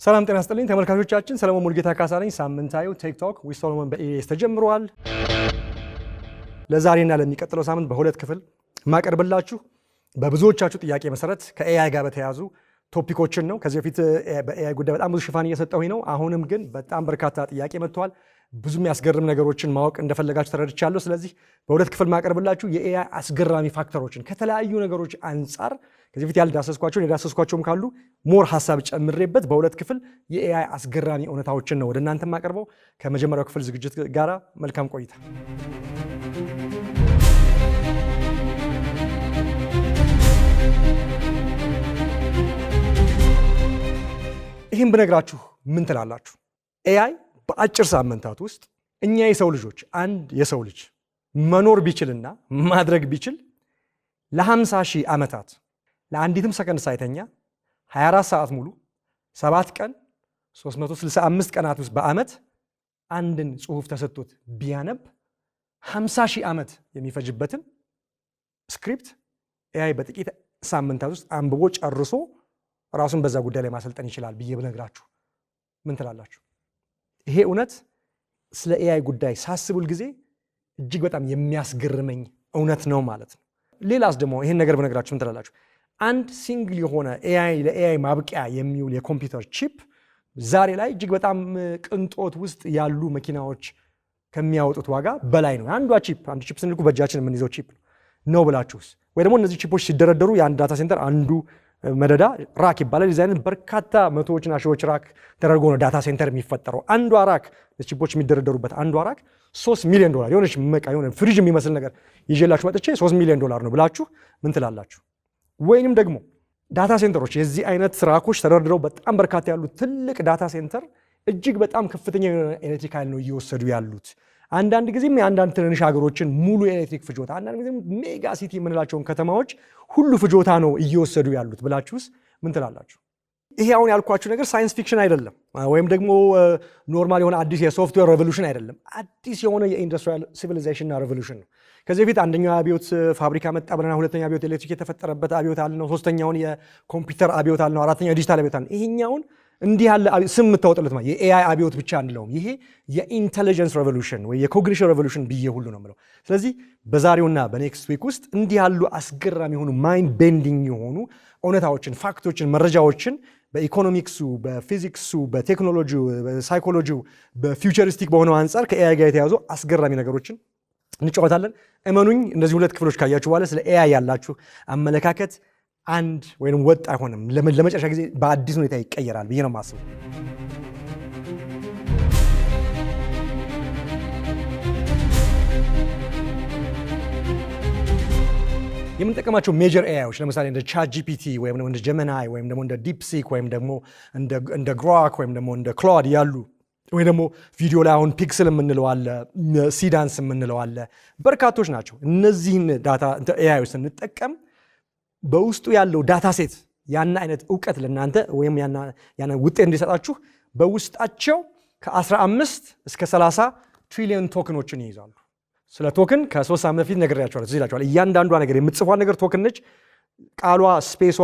ሰላም ጤና ይስጥልኝ ተመልካቾቻችን፣ ሰለሞን ሙልጌታ ካሳ ነኝ። ሳምንታዊው ቲክቶክ ዊዝ ሶሎሞን በኢቢኤስ ተጀምሯል። ለዛሬና ለሚቀጥለው ሳምንት በሁለት ክፍል ማቀርብላችሁ በብዙዎቻችሁ ጥያቄ መሰረት ከኤአይ ጋር በተያያዙ ቶፒኮችን ነው። ከዚህ በፊት በኤአይ ጉዳይ በጣም ብዙ ሽፋን እየሰጠሁኝ ነው። አሁንም ግን በጣም በርካታ ጥያቄ መጥተዋል። ብዙ የሚያስገርም ነገሮችን ማወቅ እንደፈለጋችሁ ተረድቻለሁ። ስለዚህ በሁለት ክፍል ማቀርብላችሁ የኤአይ አስገራሚ ፋክተሮችን ከተለያዩ ነገሮች አንጻር ከዚህ በፊት ያልዳሰስኳቸውን የዳሰስኳቸውም ካሉ ሞር ሐሳብ ጨምሬበት በሁለት ክፍል የኤአይ አስገራሚ እውነታዎችን ነው ወደ እናንተ ማቀርበው። ከመጀመሪያው ክፍል ዝግጅት ጋራ መልካም ቆይታ። ይህም ብነግራችሁ ምን ትላላችሁ? ኤአይ በአጭር ሳምንታት ውስጥ እኛ የሰው ልጆች አንድ የሰው ልጅ መኖር ቢችልና ማድረግ ቢችል ለ50 ሺህ ዓመታት ለአንዲትም ሰከንድ ሳይተኛ 24 ሰዓት ሙሉ 7 ቀን 365 ቀናት ውስጥ በዓመት አንድን ጽሑፍ ተሰጥቶት ቢያነብ 50 ሺህ ዓመት የሚፈጅበትን ስክሪፕት ኤአይ በጥቂት ሳምንታት ውስጥ አንብቦ ጨርሶ ራሱን በዛ ጉዳይ ላይ ማሰልጠን ይችላል ብዬ ብነግራችሁ ምን ትላላችሁ? ይሄ እውነት ስለ ኤአይ ጉዳይ ሳስቡል ጊዜ እጅግ በጣም የሚያስገርመኝ እውነት ነው ማለት ነው። ሌላስ ደግሞ ይሄን ነገር ብነግራችሁ ምን ትላላችሁ? አንድ ሲንግል የሆነ ለኤአይ ማብቂያ የሚውል የኮምፒውተር ቺፕ ዛሬ ላይ እጅግ በጣም ቅንጦት ውስጥ ያሉ መኪናዎች ከሚያወጡት ዋጋ በላይ ነው። አንድ ቺፕ ስንልኩ በእጃችን የምንይዘው ቺፕ ነው ብላችሁስ? ወይ ደግሞ እነዚህ ቺፖች ሲደረደሩ የአንድ ዳታ ሴንተር አንዱ መደዳ ራክ ይባላል። የዚህ አይነት በርካታ መቶዎችና ሺዎች ራክ ተደርጎ ነው ዳታ ሴንተር የሚፈጠረው። አንዷ ራክ ቺፖች የሚደረደሩበት አንዷ ራክ $3 ሚሊዮን የሆነች መቃ የሆነ ፍሪጅ የሚመስል ነገር ይዤላችሁ መጥቼ $3 ሚሊዮን ነው ብላችሁ ምን ትላላችሁ? ወይንም ደግሞ ዳታ ሴንተሮች የዚህ አይነት ራኮች ተደርድረው በጣም በርካታ ያሉት ትልቅ ዳታ ሴንተር እጅግ በጣም ከፍተኛ ኤሌክትሪክ ኃይል ነው እየወሰዱ ያሉት። አንዳንድ ጊዜም የአንዳንድ ትንንሽ ሀገሮችን ሙሉ ኤሌክትሪክ ፍጆታ፣ አንዳንድ ጊዜም ሜጋ ሲቲ የምንላቸውን ከተማዎች ሁሉ ፍጆታ ነው እየወሰዱ ያሉት ብላችሁስ ምን ትላላችሁ? ይሄ አሁን ያልኳችሁ ነገር ሳይንስ ፊክሽን አይደለም፣ ወይም ደግሞ ኖርማል የሆነ አዲስ የሶፍትዌር ሬቮሉሽን አይደለም። አዲስ የሆነ የኢንዱስትሪያል ሲቪላይዜሽንና ሬቮሉሽን ነው። ከዚህ በፊት አንደኛው አብዮት ፋብሪካ መጣ ብለና፣ ሁለተኛው አብዮት ኤሌክትሪክ የተፈጠረበት አብዮት አለ ነው፣ ሶስተኛውን የኮምፒውተር አብዮት አለ ነው፣ አራተኛው የዲጂታል አብዮት አለ። ይሄኛውን እንዲህ ያለ ስም የምታወጥለት ማለት የኤአይ አብዮት ብቻ አንለውም። ይሄ የኢንተለጀንስ ሬቮሉሽን ወይ የኮግኒሽን ሬቮሉሽን ብዬ ሁሉ ነው የምለው። ስለዚህ በዛሬውና በኔክስት ዊክ ውስጥ እንዲህ ያሉ አስገራሚ የሆኑ ማይንድ ቤንዲንግ የሆኑ እውነታዎችን፣ ፋክቶችን፣ መረጃዎችን በኢኮኖሚክሱ፣ በፊዚክሱ፣ በቴክኖሎጂው፣ በሳይኮሎጂው፣ በፊውቸሪስቲክ በሆነው አንጻር ከኤአይ ጋር የተያዙ አስገራሚ ነገሮችን እንጫወታለን። እመኑኝ እነዚህ ሁለት ክፍሎች ካያችሁ በኋላ ስለ ኤአይ ያላችሁ አመለካከት አንድ ወይም ወጥ አይሆንም። ለመጨረሻ ጊዜ በአዲስ ሁኔታ ይቀየራል ብዬ ነው የማስበው። የምንጠቀማቸው ሜጀር ኤአይዎች ለምሳሌ እንደ ቻት ጂፒቲ ወይም ደግሞ እንደ ጀሚናይ ወይም ደግሞ እንደ ዲፕሲክ ወይም ደግሞ እንደ ግሮክ ወይም ደግሞ እንደ ክላውድ ያሉ ወይ ደግሞ ቪዲዮ ላይ አሁን ፒክስል የምንለው አለ፣ ሲዳንስ የምንለው አለ፣ በርካቶች ናቸው። እነዚህን ዳታ ኤአይዎች ስንጠቀም በውስጡ ያለው ዳታ ሴት ያን አይነት እውቀት ለእናንተ ወይም ያን ውጤት እንዲሰጣችሁ በውስጣቸው ከ15 እስከ 30 ትሪሊዮን ቶክኖችን ይይዛሉ። ስለ ቶክን ከ3 ዓመት በፊት ነግሬያችኋለሁ። እዚህ ይላችኋል። እያንዳንዷ ነገር የምትጽፏ ነገር ቶክን ነች። ቃሏ፣ ስፔሷ፣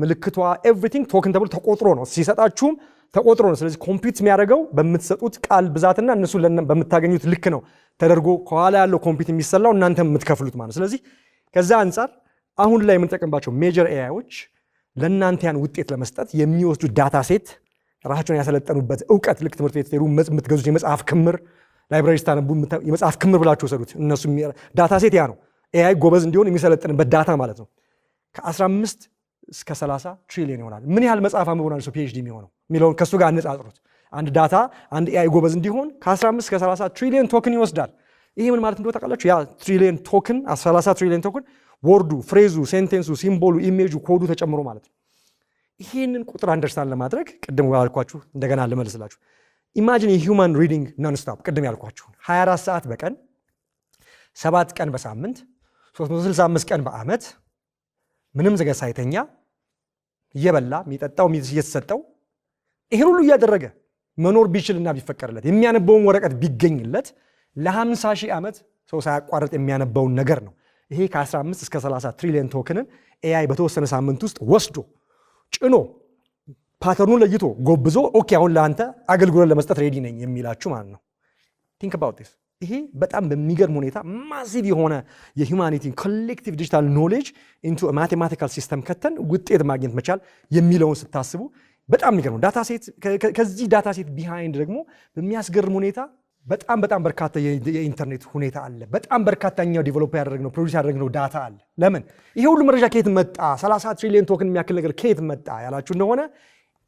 ምልክቷ ኤቭሪቲንግ ቶክን ተብሎ ተቆጥሮ ነው ሲሰጣችሁም ተቆጥሮ ነው። ስለዚህ ኮምፒውት የሚያደርገው በምትሰጡት ቃል ብዛትና እነሱ በምታገኙት ልክ ነው ተደርጎ ከኋላ ያለው ኮምፒውት የሚሰላው እናንተ የምትከፍሉት ማለት። ስለዚህ ከዛ አንጻር አሁን ላይ የምንጠቀምባቸው ሜጀር ኤአይዎች ለእናንተ ያን ውጤት ለመስጠት የሚወስዱት ዳታ ሴት ራሳቸውን ያሰለጠኑበት እውቀት ልክ ትምህርት ቤት ሄዱ የምትገዙት የመጽሐፍ ክምር ላይብራሪ ስታነቡ የመጽሐፍ ክምር ብላችሁ ወሰዱት። እነሱ ዳታ ሴት ያ ነው። ኤአይ ጎበዝ እንዲሆን የሚሰለጥንበት ዳታ ማለት ነው። ከ15 እስከ 30 ትሪሊዮን ይሆናል። ምን ያህል መጽሐፍ አንብቦናል ሰው ፒኤችዲ የሚሆነው የሚለውን ከሱ ጋር አነጻጽሩት። አንድ ዳታ አንድ ኤአይ ጎበዝ እንዲሆን ከ15 እስከ 30 ትሪሊዮን ቶክን ይወስዳል። ይሄ ምን ማለት እንደሆነ ታውቃላችሁ? ያ ትሪሊዮን ቶክን 30 ትሪሊዮን ቶክን ወርዱ፣ ፍሬዙ፣ ሴንቴንሱ፣ ሲምቦሉ፣ ኢሜጁ፣ ኮዱ ተጨምሮ ማለት ነው። ይሄንን ቁጥር አንደርስታንድ ለማድረግ ቅድም ያልኳችሁ እንደገና ልመልስላችሁ። ኢማጂን የሂውማን ሪዲንግ ነንስቶፕ ቅድም ያልኳችሁ 24 ሰዓት በቀን 7 ቀን በሳምንት 365 ቀን በዓመት ምንም ዘገት ሳይተኛ እየበላ የሚጠጣው እየተሰጠው ይሄን ሁሉ እያደረገ መኖር ቢችልና ቢፈቀድለት የሚያነበውን ወረቀት ቢገኝለት ለ50 ሺህ ዓመት ሰው ሳያቋርጥ የሚያነበውን ነገር ነው። ይሄ ከ15 እስከ 30 ትሪሊዮን ቶክንን ኤአይ በተወሰነ ሳምንት ውስጥ ወስዶ ጭኖ ፓተርኑን ለይቶ ጎብዞ ኦኬ አሁን ለአንተ አገልግሎት ለመስጠት ሬዲ ነኝ የሚላችሁ ማለት ነው። ቲንክ አባውት ዲስ። ይሄ በጣም በሚገርም ሁኔታ ማሲቭ የሆነ የሂውማኒቲ ኮሌክቲቭ ዲጂታል ኖሌጅ ኢንቱ ማቴማቲካል ሲስተም ከተን ውጤት ማግኘት መቻል የሚለውን ስታስቡ በጣም የሚገርም ዳታ ሴት። ከዚህ ዳታ ሴት ቢሃይንድ ደግሞ በሚያስገርም ሁኔታ በጣም በርካታ የኢንተርኔት ሁኔታ አለ። በጣም በርካታኛው ዲቨሎፕ ያደረግነው ፕሮዲዩስ ያደረግነው ዳታ አለ። ለምን ይሄ ሁሉ መረጃ ከየት መጣ? 30 ትሪሊዮን ቶክን የሚያክል ነገር ከየት መጣ ያላችሁ እንደሆነ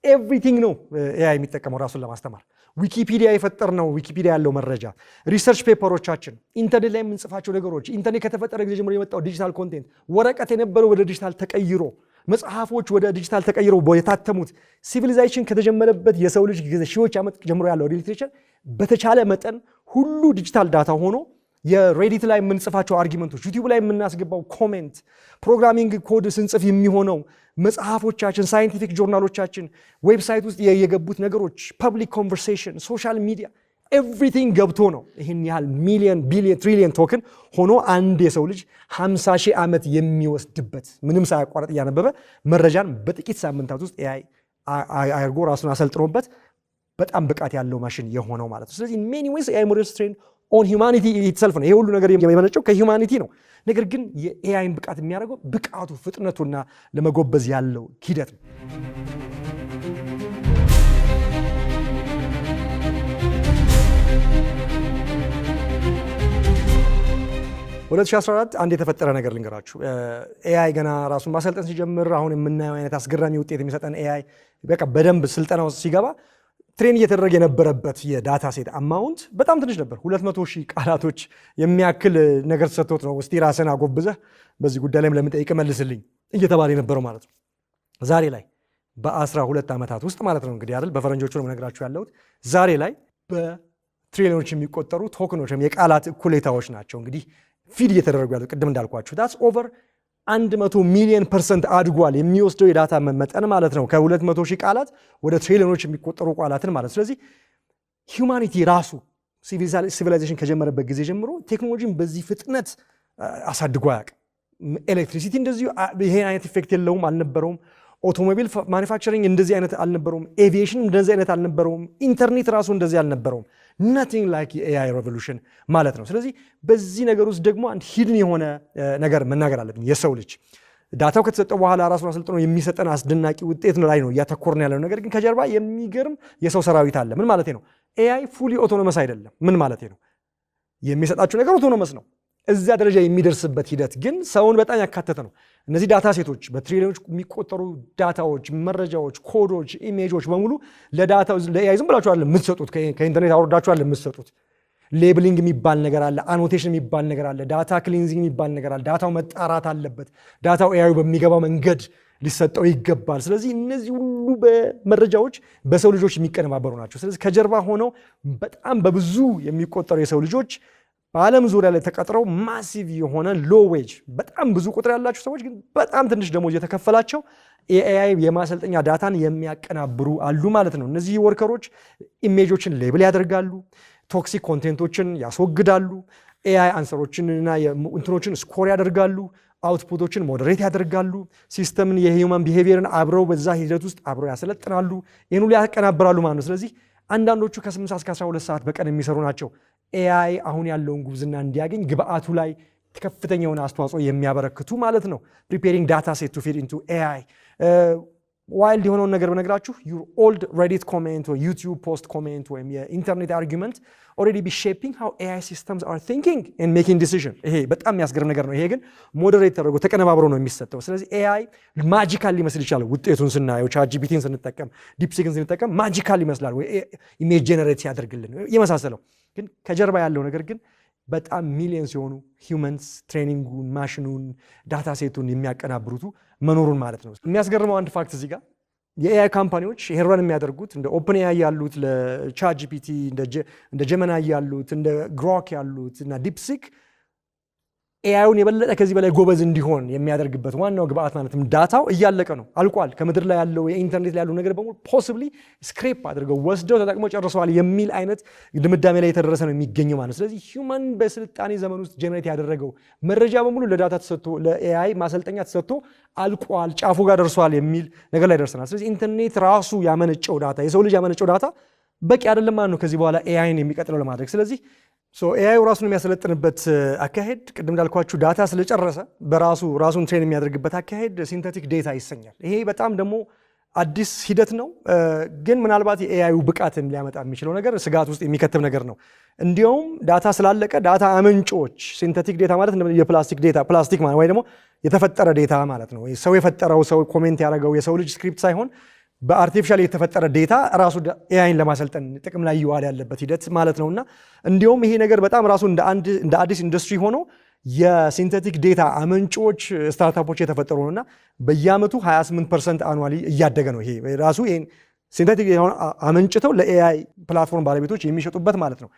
ኤቭሪቲንግ ነው ኤአይ የሚጠቀመው ራሱን ለማስተማር። ዊኪፒዲያ የፈጠርነው ዊኪፒዲያ ያለው መረጃ፣ ሪሰርች ፔፐሮቻችን፣ ኢንተርኔት ላይ የምንጽፋቸው ነገሮች፣ ኢንተርኔት ከተፈጠረ ጊዜ ጀምሮ የመጣው ዲጂታል ኮንቴንት፣ ወረቀት የነበረው ወደ ዲጂታል ተቀይሮ፣ መጽሐፎች ወደ ዲጂታል ተቀይረው የታተሙት፣ ሲቪሊዛይዜሽን ከተጀመረበት የሰው ልጅ ሺዎች ዓመት ጀምሮ ያለው ሊትሬቸር በተቻለ መጠን ሁሉ ዲጂታል ዳታ ሆኖ የሬዲት ላይ የምንጽፋቸው አርጊመንቶች፣ ዩቲዩብ ላይ የምናስገባው ኮሜንት፣ ፕሮግራሚንግ ኮድ ስንጽፍ የሚሆነው መጽሐፎቻችን፣ ሳይንቲፊክ ጆርናሎቻችን፣ ዌብሳይት ውስጥ የገቡት ነገሮች፣ ፐብሊክ ኮንቨርሴሽን፣ ሶሻል ሚዲያ ኤቭሪቲንግ ገብቶ ነው ይህን ያህል ሚሊዮን ቢሊዮን ትሪሊዮን ቶክን ሆኖ አንድ የሰው ልጅ 50 ሺህ ዓመት የሚወስድበት ምንም ሳያቋረጥ እያነበበ መረጃን በጥቂት ሳምንታት ውስጥ ኤአይ አድርጎ ራሱን አሰልጥኖበት በጣም ብቃት ያለው ማሽን የሆነው ማለት ነው። ስለዚህ ሜኒ ዌይስ ኤአይ ሞዴልስ ትሬንድ ኦን ሂውማኒቲ ኢትሰልፍ ነው። ይሄ ሁሉ ነገር የመነጨው ከሂውማኒቲ ነው። ነገር ግን የኤአይን ብቃት የሚያደርገው ብቃቱ፣ ፍጥነቱና ለመጎበዝ ያለው ሂደት ነው። 2014 አንድ የተፈጠረ ነገር ልንገራችሁ። ኤአይ ገና ራሱን ማሰልጠን ሲጀምር አሁን የምናየው አይነት አስገራሚ ውጤት የሚሰጠን ኤአይ በቃ በደንብ ስልጠናው ሲገባ ትሬን እየተደረገ የነበረበት የዳታ ሴት አማውንት በጣም ትንሽ ነበር። 200,000 ቃላቶች የሚያክል ነገር ተሰጥቶት ነው እስቲ ራስን አጎብዘህ በዚህ ጉዳይ ላይም ለምጠይቅ መልስልኝ እየተባለ የነበረው ማለት ነው። ዛሬ ላይ በ12 ዓመታት ውስጥ ማለት ነው እንግዲህ አይደል፣ በፈረንጆቹ ነው የምነግራችሁ ያለሁት። ዛሬ ላይ በትሪሊዮኖች የሚቆጠሩ ቶክኖች የቃላት እኩሌታዎች ናቸው እንግዲህ ፊድ እየተደረጉ ያሉት። ቅድም እንዳልኳችሁ ዳትስ ኦቨር 100 ሚሊዮን % አድጓል የሚወስደው የዳታ መጠን ማለት ነው። ከ200,000 ቃላት ወደ ትሪሊዮኖች የሚቆጠሩ ቃላትን ማለት። ስለዚህ ሂውማኒቲ ራሱ ሲቪላይዜሽን ከጀመረበት ጊዜ ጀምሮ ቴክኖሎጂን በዚህ ፍጥነት አሳድጎ አያውቅም። ኤሌክትሪሲቲ እንደዚሁ ይሄ አይነት ኢፌክት የለውም አልነበረውም። ኦቶሞቢል ማኒፋክቸሪንግ እንደዚህ አይነት አልነበረውም። ኤቪዬሽን እንደዚህ አይነት አልነበረውም። ኢንተርኔት ራሱ እንደዚህ አልነበረውም። nothing like የኤአይ ሬቮሉሽን ማለት ነው። ስለዚህ በዚህ ነገር ውስጥ ደግሞ አንድ ሂድን የሆነ ነገር መናገር አለብኝ። የሰው ልጅ ዳታው ከተሰጠው በኋላ ራሱን አሰልጥኖ የሚሰጠን አስደናቂ ውጤት ላይ ነው እያተኮርን ያለው። ነገር ግን ከጀርባ የሚገርም የሰው ሰራዊት አለ። ምን ማለት ነው? ኤአይ ፉሊ ኦቶኖመስ አይደለም። ምን ማለት ነው? የሚሰጣችሁ ነገር ኦቶኖመስ ነው። እዛ ደረጃ የሚደርስበት ሂደት ግን ሰውን በጣም ያካተተ ነው። እነዚህ ዳታ ሴቶች በትሪሊዮኖች የሚቆጠሩ ዳታዎች፣ መረጃዎች፣ ኮዶች፣ ኢሜጆች በሙሉ ለኤአይ ዝም ብላችሁ አይደለም የምትሰጡት፣ ከኢንተርኔት አወርዳችሁ አይደለም የምትሰጡት። ሌብሊንግ የሚባል ነገር አለ፣ አኖቴሽን የሚባል ነገር አለ፣ ዳታ ክሊንዚንግ የሚባል ነገር አለ። ዳታው መጣራት አለበት። ዳታው ኤአይ በሚገባው መንገድ ሊሰጠው ይገባል። ስለዚህ እነዚህ ሁሉ በመረጃዎች በሰው ልጆች የሚቀነባበሩ ናቸው። ስለዚህ ከጀርባ ሆነው በጣም በብዙ የሚቆጠሩ የሰው ልጆች በዓለም ዙሪያ ላይ ተቀጥረው ማሲቭ የሆነ ሎ ዌጅ በጣም ብዙ ቁጥር ያላቸው ሰዎች ግን በጣም ትንሽ ደሞዝ የተከፈላቸው የኤአይ የማሰልጠኛ ዳታን የሚያቀናብሩ አሉ ማለት ነው። እነዚህ ወርከሮች ኢሜጆችን ሌብል ያደርጋሉ፣ ቶክሲክ ኮንቴንቶችን ያስወግዳሉ፣ ኤአይ አንሰሮችንና እንትኖችን ስኮር ያደርጋሉ፣ አውትፑቶችን ሞዴሬት ያደርጋሉ፣ ሲስተምን የሂውማን ቢሄቪየርን አብረው በዛ ሂደት ውስጥ አብረው ያሰለጥናሉ፣ ይህን ሁሉ ያቀናብራሉ ማለት ነው። ስለዚህ አንዳንዶቹ ከ8 እስከ 12 ሰዓት በቀን የሚሰሩ ናቸው። ኤአይ አሁን ያለውን ጉብዝና እንዲያገኝ ግብአቱ ላይ ከፍተኛ የሆነ አስተዋጽኦ የሚያበረክቱ ማለት ነው። ፕሪፔሪንግ ዳታ ሴት ቱ ፊድ ኢንቱ ኤአይ። ዋይልድ የሆነውን ነገር በነግራችሁ ዩር ኦልድ ሬዲት ኮሜንት ወይ ዩቲዩብ ፖስት ኮሜንት ወይም የኢንተርኔት አርጊመንት ኦልሬዲ ቢ ሼፒንግ ሃው ኤአይ ሲስተምስ አር ቲንኪንግ ኤንድ ሜኪንግ ዲሲዥን። ይሄ በጣም የሚያስገርም ነገር ነው። ይሄ ግን ሞዴሬት ተደርጎ ተቀነባብሮ ነው የሚሰጠው። ስለዚህ ኤአይ ማጂካል ሊመስል ይችላል። ውጤቱን ስናየው ቻትጂፒቲን ስንጠቀም ዲፕሲክን ስንጠቀም ማጂካል ይመስላል፣ ወይ ኢሜጅ ጄነሬት ያደርግልን የመሳሰለው። ግን ከጀርባ ያለው ነገር ግን በጣም ሚሊየንስ የሆኑ ሂውመንስ ትሬኒንጉን፣ ማሽኑን፣ ዳታ ሴቱን የሚያቀናብሩቱ መኖሩን ማለት ነው። የሚያስገርመው አንድ ፋክት እዚህ ጋር የኤአይ ካምፓኒዎች ይሄን የሚያደርጉት እንደ ኦፕን ኤአይ ያሉት ለቻት ጂፒቲ፣ እንደ ጀመናይ ያሉት፣ እንደ ግሮክ ያሉት እና ዲፕሲክ ኤአይውን የበለጠ ከዚህ በላይ ጎበዝ እንዲሆን የሚያደርግበት ዋናው ግብአት ማለትም ዳታው እያለቀ ነው፣ አልቋል። ከምድር ላይ ያለው የኢንተርኔት ላይ ያለው ነገር በሙሉ ፖሲብሊ ስክሬፕ አድርገው ወስደው ተጠቅመው ጨርሰዋል የሚል አይነት ድምዳሜ ላይ የተደረሰ ነው የሚገኘው ማለት። ስለዚህ ሂውማን በስልጣኔ ዘመን ውስጥ ጀነሬት ያደረገው መረጃ በሙሉ ለዳታ ተሰጥቶ ለኤአይ ማሰልጠኛ ተሰጥቶ አልቋል፣ ጫፉ ጋር ደርሷል የሚል ነገር ላይ ደርሰናል። ስለዚህ ኢንተርኔት ራሱ ያመነጨው ዳታ፣ የሰው ልጅ ያመነጨው ዳታ በቂ አይደለም ማለት ነው ከዚህ በኋላ ኤአይን የሚቀጥለው ለማድረግ። ስለዚህ ኤአይ ራሱን የሚያሰለጥንበት አካሄድ ቅድም እንዳልኳችሁ ዳታ ስለጨረሰ ራሱን ትሬን የሚያደርግበት አካሄድ ሲንተቲክ ዴታ ይሰኛል። ይሄ በጣም ደግሞ አዲስ ሂደት ነው፣ ግን ምናልባት የኤአዩ ብቃትን ሊያመጣ የሚችለው ነገር ስጋት ውስጥ የሚከትብ ነገር ነው። እንዲያውም ዳታ ስላለቀ ዳታ አመንጮች ሲንተቲክ ዴታ ማለት የፕላስቲክ ዴታ ፕላስቲክ ማለት ወይ ደግሞ የተፈጠረ ዴታ ማለት ነው። ሰው የፈጠረው ሰው ኮሜንት ያደረገው የሰው ልጅ ስክሪፕት ሳይሆን በአርቲፊሻል የተፈጠረ ዴታ ራሱ ኤአይን ለማሰልጠን ጥቅም ላይ ይዋል ያለበት ሂደት ማለት ነውና እንዲሁም ይሄ ነገር በጣም ራሱ እንደ አዲስ ኢንዱስትሪ ሆኖ የሲንተቲክ ዴታ አመንጮች ስታርታፖች የተፈጠሩ ነውና በየአመቱ 28% አኑዋሊ እያደገ ነው። ይሄ ራሱ ሲንተቲክ ዴታውን አመንጭተው ለኤአይ ፕላትፎርም ባለቤቶች የሚሸጡበት ማለት ነው።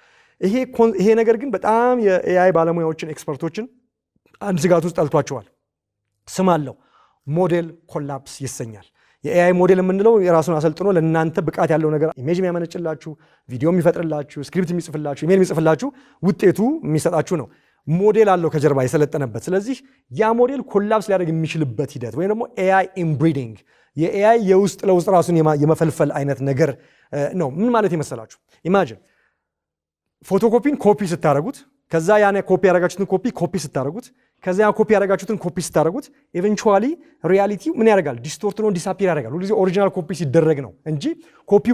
ይሄ ነገር ግን በጣም የኤአይ ባለሙያዎችን ኤክስፐርቶችን አንድ ስጋት ውስጥ ጠልቷቸዋል። ስም አለው፣ ሞዴል ኮላፕስ ይሰኛል። የኤአይ ሞዴል የምንለው የራሱን አሰልጥኖ ለእናንተ ብቃት ያለው ነገር ኢሜጅ የሚያመነጭላችሁ፣ ቪዲዮ የሚፈጥርላችሁ፣ ስክሪፕት የሚጽፍላችሁ፣ ኢሜል የሚጽፍላችሁ ውጤቱ የሚሰጣችሁ ነው። ሞዴል አለው ከጀርባ የሰለጠነበት። ስለዚህ ያ ሞዴል ኮላፕስ ሊያደርግ የሚችልበት ሂደት ወይም ደግሞ ኤአይ ኢንብሪዲንግ የኤአይ የውስጥ ለውስጥ ራሱን የመፈልፈል አይነት ነገር ነው። ምን ማለት ይመስላችሁ? ኢማጂን ፎቶኮፒን ኮፒ ስታደርጉት ከዛ ያን ኮፒ ያደረጋችሁትን ኮፒ ስታደርጉት ከዛ ያን ኮፒ ያደረጋችሁትን ኮፒ ስታደርጉት ኢቨንቹዋሊ ሪያሊቲው ምን ያደርጋል? ዲስቶርት ነው፣ ዲሳፒር ያደርጋል። ሁሉ ጊዜ ኦሪጂናል ኮፒ ሲደረግ ነው እንጂ ኮፒ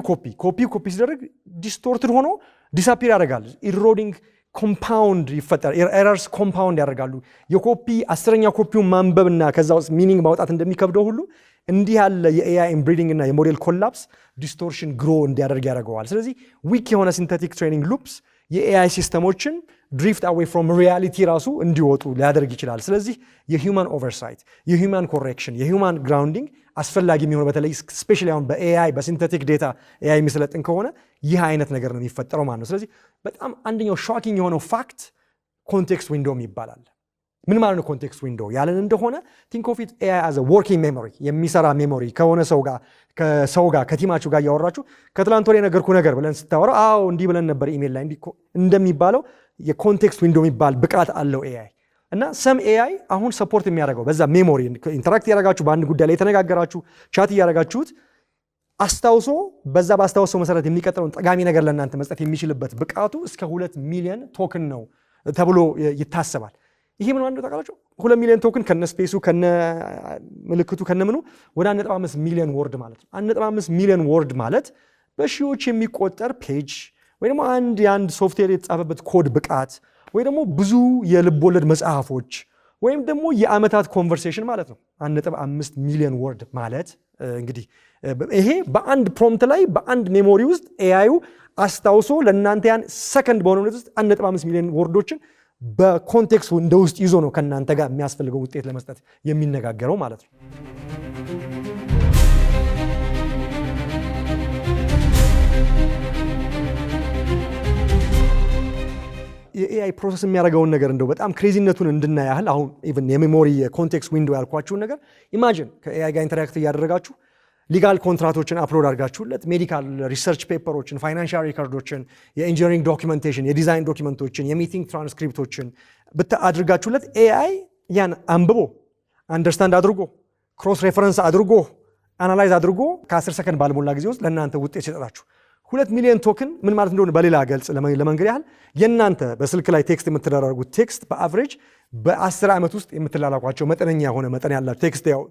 ሲደረግ ዲስቶርትድ ሆኖ ዲሳፒር ያደርጋል። ኢሮዲንግ ኮምፓውንድ ይፈጠራል። ኤረርስ ኮምፓውንድ ያደርጋሉ። የኮፒ 10ኛ ኮፒውን ማንበብና ከዛ ውስጥ ሚኒንግ ማውጣት እንደሚከብደው ሁሉ እንዲህ ያለ የኤአይ ኢንብሪዲንግ እና የሞዴል ኮላፕስ ዲስቶርሽን ግሮ እንዲያደርግ ያደርገዋል። ስለዚህ ዊክ የሆነ ሲንተቲክ ትሬኒንግ ሉፕስ የኤአይ ሲስተሞችን ድሪፍት አዌይ ፍሮም ሪያሊቲ ራሱ እንዲወጡ ሊያደርግ ይችላል። ስለዚህ የሂውማን ኦቨርሳይት፣ የሂውማን ኮሬክሽን፣ የሂውማን ግራውንዲንግ አስፈላጊ የሚሆነው በተለይ ስፔሻሊ አሁን በኤአይ በሲንተቲክ ዴታ ኤአይ የሚሰለጥን ከሆነ ይህ አይነት ነገር ነው የሚፈጠረው ማለት ነው። ስለዚህ በጣም አንደኛው ሾኪንግ የሆነው ፋክት ኮንቴክስት ዊንዶም ይባላል። ምን ማለት ነው ኮንቴክስት ዊንዶ ያለን እንደሆነ ቲንክ ኦፍ ኢት ኤአይ አዝ አ ወርኪንግ ሜሞሪ፣ የሚሰራ ሜሞሪ ከሆነ ሰው ጋር ከቲማችሁ ጋር እያወራችሁ ከትላንት ወዲያ የነገርኩህ ነገር ብለን ስታወራ አዎ እንዲህ ብለን ነበር ኢሜል ላይ እንደሚባለው የኮንቴክስት ዊንዶ የሚባል ብቃት አለው ኤአይ። እና ሰም ኤአይ አሁን ሰፖርት የሚያደርገው በዛ ሜሞሪ ኢንተራክት ያደረጋችሁ በአንድ ጉዳይ ላይ የተነጋገራችሁ ቻት እያደረጋችሁት አስታውሶ በዛ ባስታውሰው መሰረት የሚቀጥለውን ጠቃሚ ነገር ለእናንተ መስጠት የሚችልበት ብቃቱ እስከ 2 ሚሊዮን ቶክን ነው ተብሎ ይታሰባል። ይሄ ምን ማለት ታውቃላችሁ? 2 ሚሊዮን ቶክን ከነ ስፔሱ ከነ ምልክቱ ከነ ምኑ ወደ 1.5 ሚሊዮን ወርድ ማለት ነው። 1.5 ሚሊዮን ወርድ ማለት በሺዎች የሚቆጠር ፔጅ ወይ ደግሞ የአንድ ሶፍትዌር የተጻፈበት ኮድ ብቃት ወይ ደግሞ ብዙ የልቦለድ መጽሐፎች ወይም ደግሞ የዓመታት ኮንቨርሴሽን ማለት ነው። 1.5 ሚሊዮን ወርድ ማለት እንግዲህ ይሄ በአንድ ፕሮምፕት ላይ በአንድ ሜሞሪ ውስጥ ኤአዩ አስታውሶ ለእናንተ ያን ሰከንድ በሆነ ሁኔታ ውስጥ 1.5 ሚሊዮን ወርዶችን በኮንቴክስቱ እንደ ውስጥ ይዞ ነው ከእናንተ ጋር የሚያስፈልገው ውጤት ለመስጠት የሚነጋገረው ማለት ነው። የኤአይ ፕሮሰስ የሚያደርገውን ነገር እንደው በጣም ክሬዚነቱን እንድናይ ያህል አሁን ኢቭን የሜሞሪ የኮንቴክስት ዊንዶ ያልኳችሁን ነገር ኢማጂን ከኤአይ ጋር ኢንተራክት እያደረጋችሁ ሊጋል ኮንትራክቶችን አፕሎድ አድርጋችሁለት ሜዲካል ሪሰርች ፔፐሮችን፣ ፋይናንሻል ሪከርዶችን፣ የኢንጂነሪንግ ዶኪመንቴሽን፣ የዲዛይን ዶኪመንቶችን፣ የሚቲንግ ትራንስክሪፕቶችን አድርጋችሁለት ኤአይ ያን አንብቦ አንደርስታንድ አድርጎ ክሮስ ሬፈረንስ አድርጎ አናላይዝ አድርጎ ከ10 ሰከንድ ባልሞላ ጊዜ ውስጥ ለእናንተ ውጤት ሲሰጣችሁ 2 ሚሊዮን ቶክን ምን ማለት እንደሆነ በሌላ ገልጽ ለመንገር ያህል የእናንተ በስልክ ላይ ቴክስት የምትደራረጉት ቴክስት በአቨሬጅ በ10 ዓመት ውስጥ የምትላላቋቸው መጠነኛ የሆነ መጠን ያላቸው ቴክስት ያው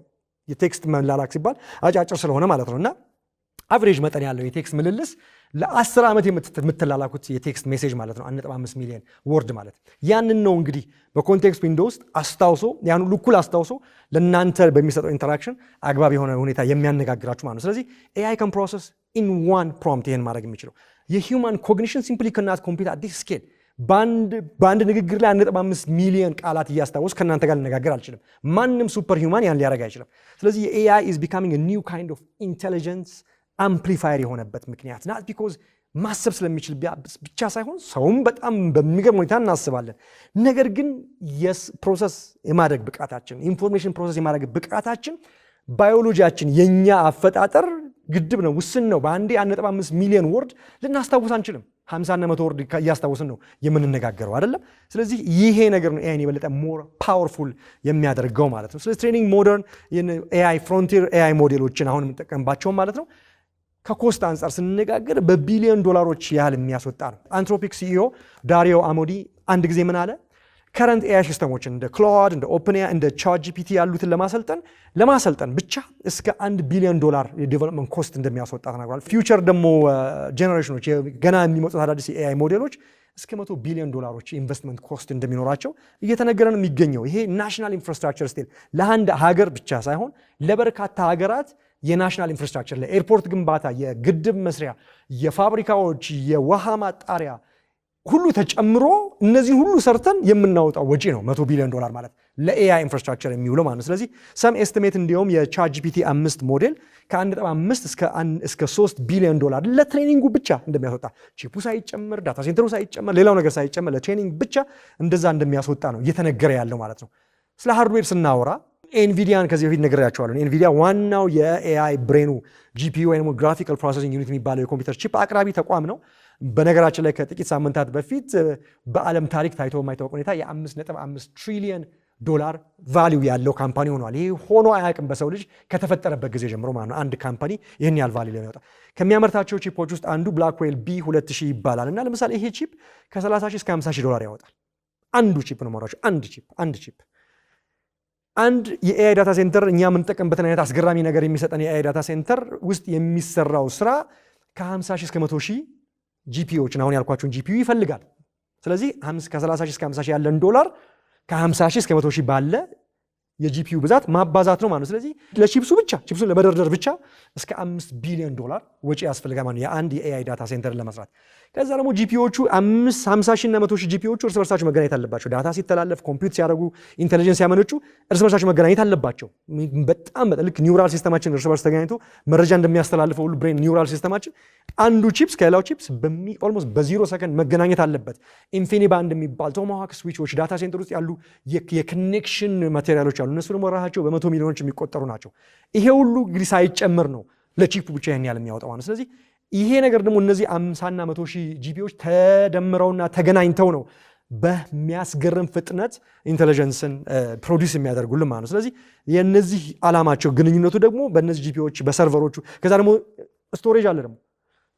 የቴክስት መላላክ ሲባል አጫጭር ስለሆነ ማለት ነውና አቨሬጅ መጠን ያለው የቴክስት ምልልስ ለ10 ዓመት የምትላላኩት የቴክስት ሜሴጅ ማለት ነው 1.5 ሚሊዮን ወርድ ማለት ያንን ነው እንግዲህ በኮንቴክስት ዊንዶ ውስጥ አስታውሶ ያን ሁሉ እኩል አስታውሶ ለእናንተ በሚሰጠው ኢንተራክሽን አግባብ የሆነ ሁኔታ የሚያነጋግራችሁ ማለት ነው። ስለዚህ ኤአይ ካን ፕሮሰስ ኢን ዋን ፕሮምፕት ይሄን ማድረግ የሚችለው የሂውማን ኮግኒሽን ሲምፕሊ ካናት ኮምፒት አት ዲስ ስኬል በአንድ ንግግር ላይ 1.5 ሚሊዮን ቃላት እያስታወስ ከእናንተ ጋር ልነጋገር አልችልም። ማንም ሱፐር ሂውማን ያን ሊያደርግ አይችልም። ስለዚህ የኤአይ ኢዝ ቢካሚንግ ኒው ካይንድ ኦፍ ኢንቴሊጀንስ አምፕሊፋየር የሆነበት ምክንያት ናት ቢኮዝ ማሰብ ስለሚችል ብቻ ሳይሆን ሰውም በጣም በሚገርም ሁኔታ እናስባለን። ነገር ግን ፕሮሰስ የማድረግ ብቃታችን፣ ኢንፎርሜሽን ፕሮሰስ የማድረግ ብቃታችን፣ ባዮሎጂያችን የኛ አፈጣጠር ግድብ ነው፣ ውስን ነው። በአንዴ 1.5 ሚሊዮን ወርድ ልናስታውስ አንችልም። 50 እና 100 ወርድ እያስታወስን ነው የምንነጋገረው አይደለም። ስለዚህ ይሄ ነገር ነው ኤአይን የበለጠ ሞር ፓወርፉል የሚያደርገው ማለት ነው። ስለዚህ ትሬኒንግ ሞደርን ኤአይ ፍሮንቲር ኤአይ ሞዴሎችን አሁን የምንጠቀምባቸው ማለት ነው ከኮስት አንጻር ስንነጋገር በቢሊዮን ዶላሮች ያህል የሚያስወጣ ነው። አንትሮፒክ ሲኢኦ ዳሪዮ አሞዲ አንድ ጊዜ ምን አለ? ከረንት ኤአይ ሲስተሞችን እንደ ክላውድ፣ እንደ ኦፕንኤአይ፣ እንደ ቻት ጂፒቲ ያሉትን ለማሰልጠን ብቻ እስከ $1 ቢሊዮን የዴቨሎፕመንት ኮስት እንደሚያስወጣ ተናግሯል። ፊውቸር ደግሞ ጄኔሬሽኖች ገና የሚመጡት አዳዲስ የኤአይ ሞዴሎች እስከ $100 ቢሊዮን ኢንቨስትመንት ኮስት እንደሚኖራቸው እየተነገረ ነው የሚገኘው። ይሄ ናሽናል ኢንፍራስትራክቸር ስቴት ለአንድ ሀገር ብቻ ሳይሆን ለበርካታ ሀገራት የናሽናል ኢንፍራስትራክቸር ለኤርፖርት ግንባታ፣ የግድብ መስሪያ፣ የፋብሪካዎች፣ የውሃ ማጣሪያ ሁሉ ተጨምሮ እነዚህን ሁሉ ሰርተን የምናወጣው ወጪ ነው $100 ቢሊዮን ማለት ለኤአይ ኢንፍራስትራክቸር የሚውለው ማለት ነው። ስለዚህ ሰም ኤስቲሜት እንዲሁም የቻት ጂፒቲ 5 ሞዴል ከ1.5 እስከ $3 ቢሊዮን ለትሬኒንጉ ብቻ እንደሚያስወጣ፣ ቺፑ ሳይጨመር፣ ዳታ ሴንተሩ ሳይጨመር፣ ሌላው ነገር ሳይጨመር ለትሬኒንግ ብቻ እንደዛ እንደሚያስወጣ ነው እየተነገረ ያለው ማለት ነው። ስለ ሃርድዌር ስናወራ ኤንቪዲያን ከዚህ በፊት ነግሬያቸዋለሁ። ኤንቪዲያ ዋናው የኤአይ ብሬኑ ጂፒዩ ወይም ግራፊካል ፕሮሰሲንግ ዩኒት የሚባለው የኮምፒውተር ቺፕ አቅራቢ ተቋም ነው። በነገራችን ላይ ከጥቂት ሳምንታት በፊት በዓለም ታሪክ ታይቶ የማይታወቅ ሁኔታ የ$5.5 ትሪሊየን ቫሊዩ ያለው ካምፓኒ ሆኗል። ይህ ሆኖ አያውቅም በሰው ልጅ ከተፈጠረበት ጊዜ ጀምሮ ማለት ነው። አንድ ካምፓኒ ይህን ያህል ቫሊዩ ለሚያወጣ ከሚያመርታቸው ቺፖች ውስጥ አንዱ ብላክዌል B2000 ይባላል እና ለምሳሌ ይሄ ቺፕ ከ$30,000 እስከ $50,000 ያወጣል። አንዱ ቺፕ ነው ማውራቸው። አንድ ቺፕ አንድ የኤአይ ዳታ ሴንተር እኛ የምንጠቀምበትን አይነት አስገራሚ ነገር የሚሰጠን የኤአይ ዳታ ሴንተር ውስጥ የሚሰራው ስራ ከ50,000 እስከ 100,000 ጂፒዎችን አሁን ያልኳቸውን ጂፒዩ ይፈልጋል። ስለዚህ ከ30,000 እስከ 50,000 ያለን ዶላር ከ50,000 እስከ 100,000 ባለ የጂፒዩ ብዛት ማባዛት ነው ማለት ነው። ስለዚህ ለቺፕሱ ብቻ ቺፕሱን ለመደርደር ብቻ እስከ $5 ቢሊዮን ወጪ ያስፈልጋል ማለት የአንድ የኤአይ ዳታ ሴንተር ለመስራት። ከዛ ደግሞ ጂፒዎቹ 50,000 እና 100,000 ጂፒዎቹ እርስ በርሳቸው መገናኘት አለባቸው። ዳታ ሲተላለፍ፣ ኮምፒውት ሲያደርጉ፣ ኢንቴሊጀንስ ሲያመነጩ እርስ በርሳቸው መገናኘት አለባቸው። በጣም ልክ ኒውራል ሲስተማችን እርስ በርስ ተገናኝቶ መረጃ እንደሚያስተላልፈው ሁሉ ብሬን ኒውራል ሲስተማችን አንዱ ቺፕስ ከሌላው ቺፕስ ኦልሞስት በ0 ሰከንድ መገናኘት አለበት። ኢንፊኒባንድ የሚባል ቶማሃክ ስዊቾች ዳታ ሴንተር ውስጥ ያሉ የኮኔክሽን ማቴሪያሎች አሉ። እነሱ ደግሞ ራሳቸው በ100 ሚሊዮኖች የሚቆጠሩ ናቸው። ይሄ ሁሉ እንግዲህ ሳይጨምር ነው ለቺፑ ብቻ ይሄን ያህል የሚያወጣው ማለት። ስለዚህ ይሄ ነገር ደግሞ እነዚህ 50 እና 100,000 ጂፒዎች ተደምረውና ተገናኝተው ነው በሚያስገርም ፍጥነት ኢንተለጀንስን ፕሮዲውስ የሚያደርጉልን ማለት ነው። ስለዚህ የነዚህ ዓላማቸው ግንኙነቱ ደግሞ በእነዚህ ጂፒዎች በሰርቨሮቹ፣ ከዛ ደግሞ ስቶሬጅ አለ ደግሞ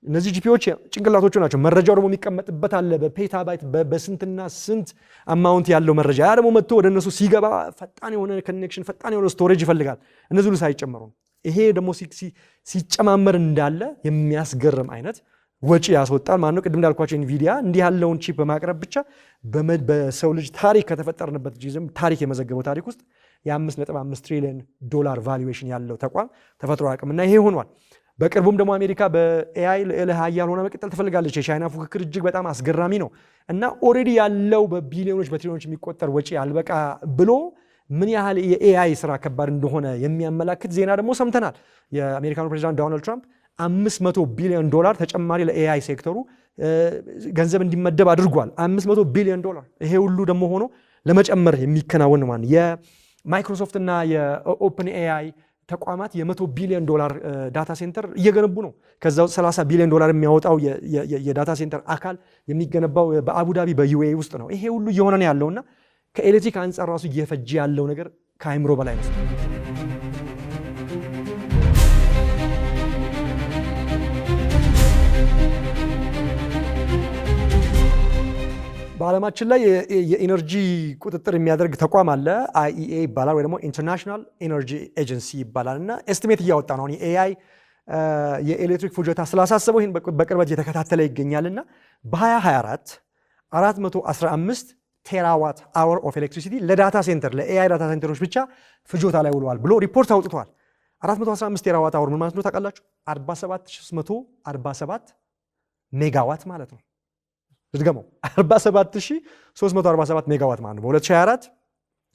እነዚህ ጂፒዎች ጭንቅላቶቹ ናቸው። መረጃው ደግሞ የሚቀመጥበት አለ በፔታባይት በስንትና ስንት አማውንት ያለው መረጃ። ያ ደግሞ መጥቶ ወደ እነሱ ሲገባ ፈጣን የሆነ ኮኔክሽን፣ ፈጣን የሆነ ስቶሬጅ ይፈልጋል። እነዚህ ሁሉ ሳይጨመሩ ነው። ይሄ ደግሞ ሲጨማመር እንዳለ የሚያስገርም አይነት ወጪ ያስወጣል ማለት ነው። ቅድም እንዳልኳቸው ኢንቪዲያ እንዲህ ያለውን ቺፕ በማቅረብ ብቻ በሰው ልጅ ታሪክ ከተፈጠርንበት ጊዜም ታሪክ የመዘገበው ታሪክ ውስጥ የ$5.5 ትሪሊየን ቫሉዌሽን ያለው ተቋም ተፈጥሮ አቅም እና ይሄ ሆኗል። በቅርቡም ደግሞ አሜሪካ በኤአይ ልዕለ ኃያል ሆና መቀጠል ትፈልጋለች። የቻይና ፉክክር እጅግ በጣም አስገራሚ ነው እና ኦልሬዲ ያለው በቢሊዮኖች በትሪሊዮኖች የሚቆጠር ወጪ አልበቃ ብሎ ምን ያህል የኤአይ ስራ ከባድ እንደሆነ የሚያመላክት ዜና ደግሞ ሰምተናል። የአሜሪካኑ ፕሬዚዳንት ዶናልድ ትራምፕ $500 ቢሊዮን ተጨማሪ ለኤአይ ሴክተሩ ገንዘብ እንዲመደብ አድርጓል። $500 ቢሊዮን። ይሄ ሁሉ ደግሞ ሆኖ ለመጨመር የሚከናወን ማለት የማይክሮሶፍት እና የኦፕን ኤአይ ተቋማት $100 ቢሊዮን ዳታ ሴንተር እየገነቡ ነው። ከዛው $30 ቢሊዮን የሚያወጣው የዳታ ሴንተር አካል የሚገነባው በአቡዳቢ በዩኤኢ ውስጥ ነው። ይሄ ሁሉ እየሆነ ነው ያለውና ከኤሌክትሪክ አንጻር ራሱ እየፈጀ ያለው ነገር ከአይምሮ በላይ ነው። በዓለማችን ላይ የኢነርጂ ቁጥጥር የሚያደርግ ተቋም አለ። IEA ይባላል ወይ ደግሞ ኢንተርናሽናል ኢነርጂ ኤጀንሲ ይባላል እና ኤስቲሜት እያወጣ ነው። የኤአይ የኤሌክትሪክ ፍጆታ ስላሳሰበው ይህን በቅርበት እየተከታተለ ይገኛልና በ2024 415 ቴራዋት አወር ኦፍ ኤሌክትሪሲቲ ለዳታ ሴንተር ለኤአይ ዳታ ሴንተሮች ብቻ ፍጆታ ላይ ውለዋል ብሎ ሪፖርት አውጥቷል። 415 ቴራዋት አወር ምን ማለት ነው ታውቃላችሁ? 47347 ሜጋዋት ማለት ነው። ልድገመው 47347 ሜጋዋት ማለት ነው። በ2024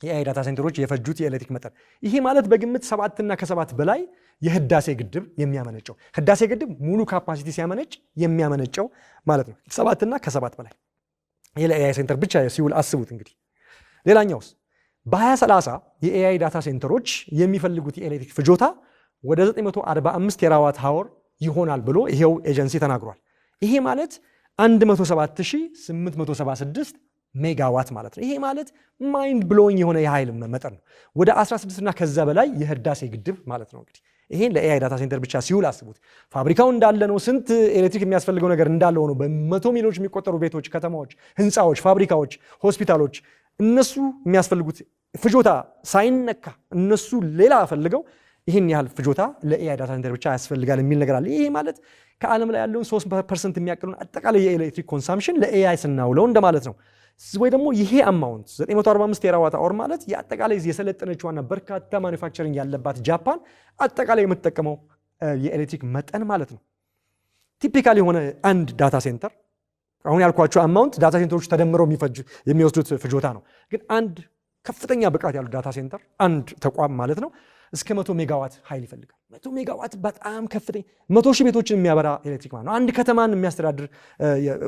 የኤአይ ዳታ ሴንተሮች የፈጁት የኤሌክትሪክ መጠን ይሄ ማለት በግምት 7 እና ከ7 በላይ የህዳሴ ግድብ የሚያመነጨው ህዳሴ ግድብ ሙሉ ካፓሲቲ ሲያመነጭ የሚያመነጨው ማለት ነው 7 እና ከ7 በላይ ይሄ ለኤአይ ሴንተር ብቻ ሲውል አስቡት። እንግዲህ ሌላኛውስ በ2030 የኤአይ ዳታ ሴንተሮች የሚፈልጉት የኤሌክትሪክ ፍጆታ ወደ 945 ቴራዋት ሃወር ይሆናል ብሎ ይሄው ኤጀንሲ ተናግሯል። ይሄ ማለት 107876 ሜጋዋት ማለት ነው። ይሄ ማለት ማይንድ ብሎዊንግ የሆነ የኃይል መጠን ነው። ወደ 16 እና ከዛ በላይ የህዳሴ ግድብ ማለት ነው። እንግዲህ ይሄን ለኤአይ ዳታ ሴንተር ብቻ ሲውል አስቡት። ፋብሪካው እንዳለ ነው፣ ስንት ኤሌክትሪክ የሚያስፈልገው ነገር እንዳለ ነው። በመቶ ሚሊዮኖች የሚቆጠሩ ቤቶች፣ ከተማዎች፣ ህንፃዎች፣ ፋብሪካዎች፣ ሆስፒታሎች እነሱ የሚያስፈልጉት ፍጆታ ሳይነካ እነሱ ሌላ ፈልገው ይህን ያህል ፍጆታ ለኤአይ ዳታ ሴንተር ብቻ ያስፈልጋል የሚል ነገር አለ። ይሄ ማለት ከዓለም ላይ ያለውን 3% የሚያክሉን አጠቃላይ የኤሌክትሪክ ኮንሳምፕሽን ለኤአይ ስናውለው እንደማለት ነው። ወይ ደግሞ ይሄ አማውንት 945 ቴራዋት አወር ማለት የአጠቃላይ የሰለጠነችዋና በርካታ ማኒፋክቸሪንግ ያለባት ጃፓን አጠቃላይ የምትጠቀመው የኤሌክትሪክ መጠን ማለት ነው። ቲፒካል የሆነ አንድ ዳታ ሴንተር አሁን ያልኳቸው አማውንት ዳታ ሴንተሮች ተደምረው የሚወስዱት ፍጆታ ነው። ግን አንድ ከፍተኛ ብቃት ያለው ዳታ ሴንተር አንድ ተቋም ማለት ነው እስከ 100 ሜጋዋት ኃይል ይፈልጋል። 100 ሜጋዋት በጣም ከፍተኛ 100 ሺህ ቤቶችን የሚያበራ ኤሌክትሪክ ማለት ነው። አንድ ከተማን የሚያስተዳድር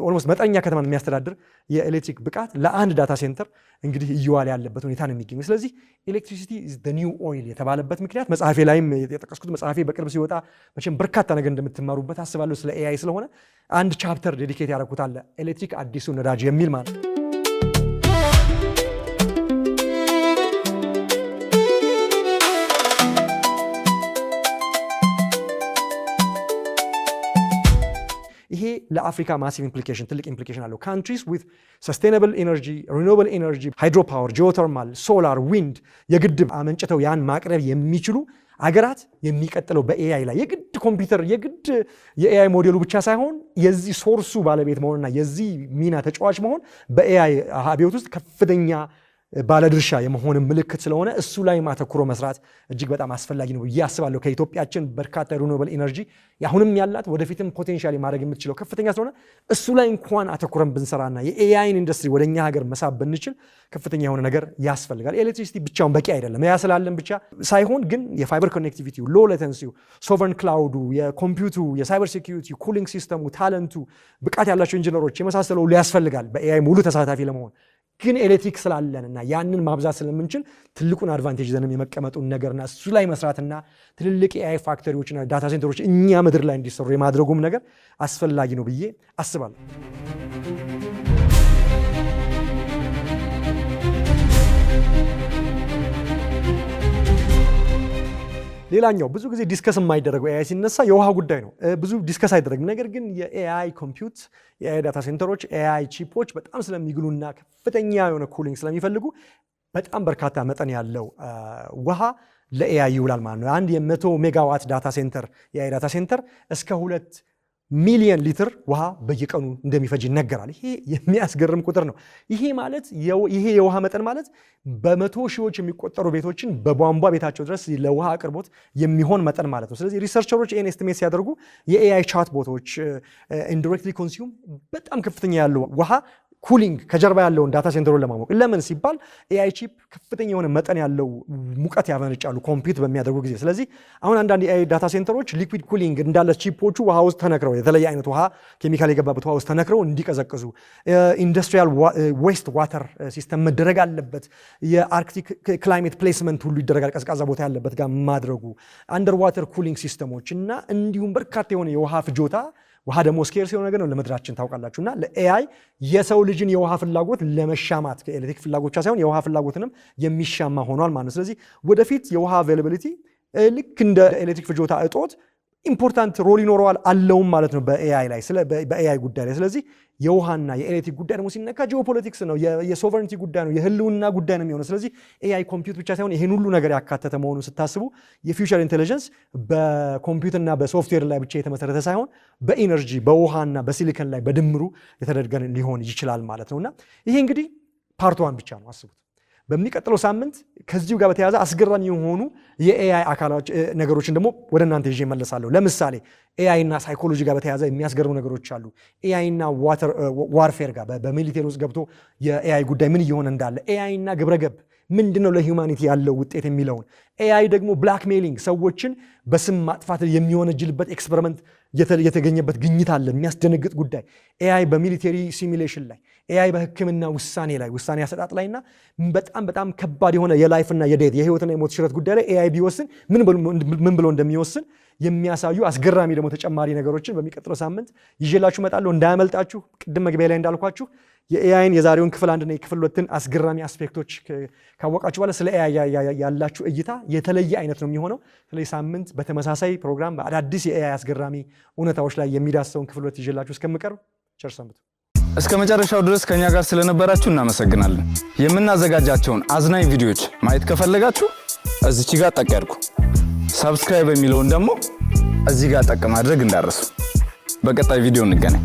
ኦልሞስት መጠኛ ከተማን የሚያስተዳድር የኤሌክትሪክ ብቃት ለአንድ ዳታ ሴንተር እንግዲህ እየዋለ ያለበት ሁኔታ ነው የሚገኘው። ስለዚህ ኤሌክትሪሲቲ ኢዝ ዘ ኒው ኦይል የተባለበት ምክንያት መጽሐፌ ላይም የጠቀስኩት መጽሐፌ በቅርብ ሲወጣ መቼም በርካታ ነገር እንደምትማሩበት አስባለሁ። ስለ ኤአይ ስለሆነ አንድ ቻፕተር ዴዲኬት ያደረኩት አለ ኤሌክትሪክ አዲሱ ነዳጅ የሚል ማለት ነው። ይሄ ለአፍሪካ ማሲቭ ኢምፕሊኬሽን ትልቅ ኢምፕሊኬሽን አለው። ካንትሪስ ዊዝ ሰስቴናብል ኤነርጂ፣ ሪኒዌብል ኤነርጂ፣ ሃይድሮፓወር፣ ጂኦተርማል፣ ሶላር፣ ዊንድ የግድብ አመንጭተው ያን ማቅረብ የሚችሉ አገራት የሚቀጥለው በኤአይ ላይ የግድ ኮምፒውተር የግድ የኤአይ ሞዴሉ ብቻ ሳይሆን የዚህ ሶርሱ ባለቤት መሆንና የዚህ ሚና ተጫዋች መሆን በኤአይ አብዮት ውስጥ ከፍተኛ ባለድርሻ የመሆን ምልክት ስለሆነ እሱ ላይ ማተኩሮ መስራት እጅግ በጣም አስፈላጊ ነው ብዬ አስባለሁ። ከኢትዮጵያችን በርካታ ሪኒዌብል ኤነርጂ አሁንም ያላት ወደፊትም ፖቴንሻሊ ማድረግ የምትችለው ከፍተኛ ስለሆነ እሱ ላይ እንኳን አተኩረን ብንሰራና የኤአይን ኢንዱስትሪ ወደኛ ሀገር መሳብ ብንችል ከፍተኛ የሆነ ነገር ያስፈልጋል። ኤሌክትሪሲቲ ብቻውን በቂ አይደለም። ያ ስላለን ብቻ ሳይሆን ግን የፋይበር ኮኔክቲቪቲው፣ ሎ ሌተንሲው፣ ሶቨርን ክላውዱ፣ የኮምፒውቱ፣ የሳይበር ሴኪዩሪቲ፣ ኩሊንግ ሲስተሙ፣ ታለንቱ፣ ብቃት ያላቸው ኢንጂነሮች የመሳሰለው ሊያስፈልጋል በኤአይ ሙሉ ተሳታፊ ለመሆን። ግን ኤሌክትሪክ ስላለንና ያንን ማብዛት ስለምንችል ትልቁን አድቫንቴጅ ዘንም የመቀመጡን ነገርና እሱ ላይ መስራትና ትልልቅ የኤአይ ፋክተሪዎችና ዳታ ሴንተሮች እኛ ምድር ላይ እንዲሰሩ የማድረጉም ነገር አስፈላጊ ነው ብዬ አስባለሁ። ሌላኛው ብዙ ጊዜ ዲስከስ የማይደረገው ኤአይ ሲነሳ የውሃ ጉዳይ ነው። ብዙ ዲስከስ አይደረግም። ነገር ግን የኤአይ ኮምፒውት፣ የኤአይ ዳታ ሴንተሮች፣ ኤአይ ቺፖች በጣም ስለሚግሉና ከፍተኛ የሆነ ኩሊንግ ስለሚፈልጉ በጣም በርካታ መጠን ያለው ውሃ ለኤአይ ይውላል ማለት ነው። አንድ የ100 ሜጋዋት ዳታ ሴንተር የኤአይ ዳታ ሴንተር እስከ 2 ሚሊዮን ሊትር ውሃ በየቀኑ እንደሚፈጅ ይነገራል። ይሄ የሚያስገርም ቁጥር ነው። ይሄ የውሃ መጠን ማለት በመቶ ሺዎች የሚቆጠሩ ቤቶችን በቧንቧ ቤታቸው ድረስ ለውሃ አቅርቦት የሚሆን መጠን ማለት ነው። ስለዚህ ሪሰርቸሮች ይህን ኤስቲሜት ሲያደርጉ የኤአይ ቻት ቦቶች ኢንዲሬክትሊ ኮንሱም በጣም ከፍተኛ ያለው ውሃ ኩሊንግ ከጀርባ ያለውን ዳታ ሴንተሩን ለማሞቅ ለምን ሲባል ኤአይ ቺፕ ከፍተኛ የሆነ መጠን ያለው ሙቀት ያመነጫሉ ኮምፒውት በሚያደርጉ ጊዜ። ስለዚህ አሁን አንዳንድ የኤአይ ዳታ ሴንተሮች ሊኩዊድ ኩሊንግ እንዳለ ቺፖቹ ውሃ ውስጥ ተነክረው የተለየ አይነት ውሃ ኬሚካል የገባበት ውሃ ውስጥ ተነክረው እንዲቀዘቅዙ ኢንዱስትሪያል ዌስት ዋተር ሲስተም መደረግ አለበት። የአርክቲክ ክላይሜት ፕሌስመንት ሁሉ ይደረጋል ቀዝቃዛ ቦታ ያለበት ጋር ማድረጉ አንደር ዋተር ኩሊንግ ሲስተሞች እና እንዲሁም በርካታ የሆነ የውሃ ፍጆታ ውሃ ደግሞ ስኬርስ የሆነ ነገር ነው ለምድራችን ታውቃላችሁ። እና ለኤአይ የሰው ልጅን የውሃ ፍላጎት ለመሻማት ከኤሌክትሪክ ፍላጎት ብቻ ሳይሆን የውሃ ፍላጎትንም የሚሻማ ሆኗል ማለት ነው። ስለዚህ ወደፊት የውሃ አቬይላቢሊቲ ልክ እንደ ኤሌክትሪክ ፍጆታ እጦት ኢምፖርታንት ሮል ይኖረዋል አለውም ማለት ነው በኤአይ ላይ በኤአይ ጉዳይ ላይ። ስለዚህ የውሃና የኤሌክትሪክ ጉዳይ ደግሞ ሲነካ ጂኦፖለቲክስ ነው፣ የሶቨረንቲ ጉዳይ ነው፣ የህልውና ጉዳይ ነው የሚሆነው። ስለዚህ ኤአይ ኮምፒውት ብቻ ሳይሆን ይሄን ሁሉ ነገር ያካተተ መሆኑን ስታስቡ የፊውቸር ኢንቴሊጀንስ በኮምፒውተርና በሶፍትዌር ላይ ብቻ የተመሰረተ ሳይሆን በኢነርጂ በውሃና በሲሊከን ላይ በድምሩ የተደረገ ሊሆን ይችላል ማለት ነውና ይሄ እንግዲህ ፓርት 1 ብቻ ነው። አስቡት። በሚቀጥለው ሳምንት ከዚሁ ጋር በተያያዘ አስገራሚ የሆኑ የኤአይ አካላች ነገሮችን ደግሞ ወደ እናንተ ይዤ እመለሳለሁ። ለምሳሌ ኤአይ እና ሳይኮሎጂ ጋር በተያያዘ የሚያስገርሙ ነገሮች አሉ። ኤአይ እና ዋርፌር ጋር በሚሊቴሪ ውስጥ ገብቶ የኤአይ ጉዳይ ምን እየሆነ እንዳለ፣ ኤአይ እና ግብረገብ ምንድነው ለሂውማኒቲ ያለው ውጤት የሚለውን ኤአይ ደግሞ ብላክሜሊንግ ሰዎችን በስም ማጥፋት የሚወነጅልበት ኤክስፐሪመንት የተገኘበት ግኝት አለ። የሚያስደነግጥ ጉዳይ ኤአይ በሚሊቴሪ ሲሙሌሽን ላይ ኤአይ በሕክምና ውሳኔ አሰጣጥ ላይና በጣም ከባድ የሆነ የላይፍና የዴት የህይወትና የሞት ሽረት ጉዳይ ላይ ኤአይ ቢወስን ምን ብሎ እንደሚወስን የሚያሳዩ አስገራሚ ደግሞ ተጨማሪ ነገሮችን በሚቀጥለው ሳምንት ይዤላችሁ እመጣለሁ። እንዳያመልጣችሁ። ቅድም መግቢያ ላይ እንዳልኳችሁ የኤአይን የዛሬውን ክፍል 1 እና የክፍል 2ን አስገራሚ አስፔክቶች ካወቃችሁ በኋላ ስለ ኤአይ ያላችሁ እይታ የተለየ አይነት ነው የሚሆነው። ስለዚህ ሳምንት በተመሳሳይ ፕሮግራም በአዳዲስ የኤአይ አስገራሚ እውነታዎች ላይ የሚዳሰውን ክፍል 2 ይዤላችሁ እስከምቀርብ ቸር ሰንብቱ። እስከ መጨረሻው ድረስ ከኛ ጋር ስለነበራችሁ እናመሰግናለን። የምናዘጋጃቸውን አዝናኝ ቪዲዮዎች ማየት ከፈለጋችሁ እዚች ጋር ጠቅ ያድርጉ። ሰብስክራይብ የሚለውን ደግሞ እዚህ ጋር ጠቅ ማድረግ እንዳትረሱ። በቀጣይ ቪዲዮ እንገናኝ።